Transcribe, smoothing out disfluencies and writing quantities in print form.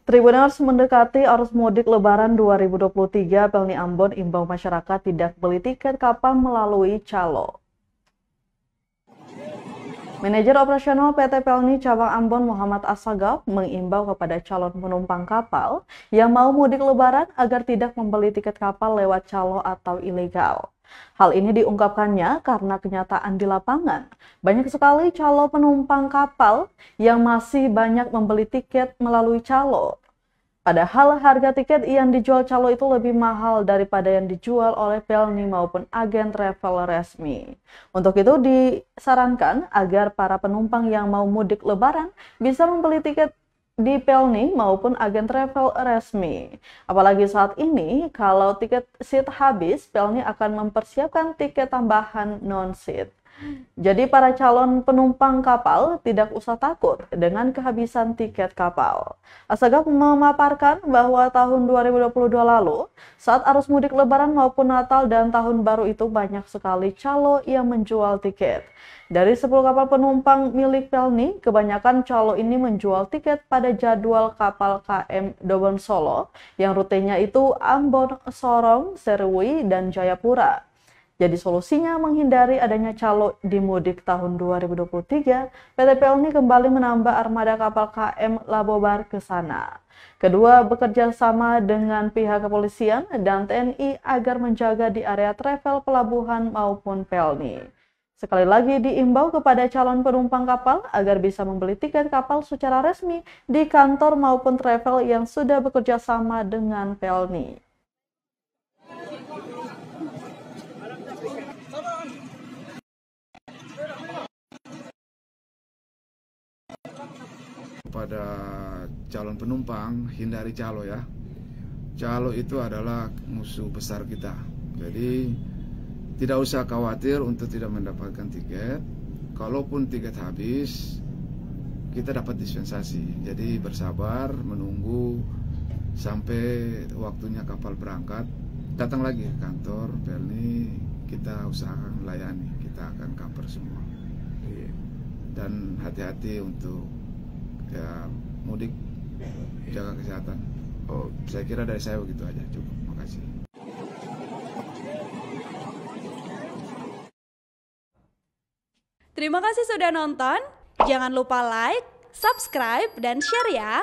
Tribuners mendekati arus mudik Lebaran 2023, Pelni Ambon imbau masyarakat tidak beli tiket kapal melalui calo. Manajer operasional PT Pelni Cabang Ambon Muhammad Assagaf mengimbau kepada calon penumpang kapal yang mau mudik Lebaran agar tidak membeli tiket kapal lewat calo atau ilegal. Hal ini diungkapkannya karena kenyataan di lapangan. Banyak sekali calo penumpang kapal yang masih banyak membeli tiket melalui calo. Padahal harga tiket yang dijual calo itu lebih mahal daripada yang dijual oleh Pelni maupun agen travel resmi. Untuk itu disarankan agar para penumpang yang mau mudik Lebaran bisa membeli tiket di Pelni maupun agen travel resmi. Apalagi saat ini, kalau tiket seat habis, Pelni akan mempersiapkan tiket tambahan non-seat. Jadi para calon penumpang kapal tidak usah takut dengan kehabisan tiket kapal. Assagaf memaparkan bahwa tahun 2022 lalu, saat arus mudik Lebaran maupun Natal dan Tahun Baru itu banyak sekali calo yang menjual tiket. Dari 10 kapal penumpang milik Pelni, kebanyakan calo ini menjual tiket pada jadwal kapal KM Dobon Solo yang rutenya itu Ambon, Sorong, Serui, dan Jayapura. Jadi solusinya menghindari adanya calo di mudik tahun 2023, PT Pelni kembali menambah armada kapal KM Labobar ke sana. Kedua bekerja sama dengan pihak kepolisian dan TNI agar menjaga di area travel pelabuhan maupun Pelni. Sekali lagi diimbau kepada calon penumpang kapal agar bisa membeli tiket kapal secara resmi di kantor maupun travel yang sudah bekerja sama dengan Pelni. Pada calon penumpang, hindari calo ya. Calo itu adalah musuh besar kita. Jadi tidak usah khawatir untuk tidak mendapatkan tiket. Kalaupun tiket habis, kita dapat dispensasi. Jadi bersabar menunggu sampai waktunya kapal berangkat. Datang lagi ke kantor Pelni, kita usahakan melayani. Kita akan cover semua. Dan hati-hati untuk ya mudik, jaga kesehatan. Saya kira dari saya begitu aja, cukup. Makasih. Terima kasih sudah nonton. Jangan lupa like, subscribe, dan share ya.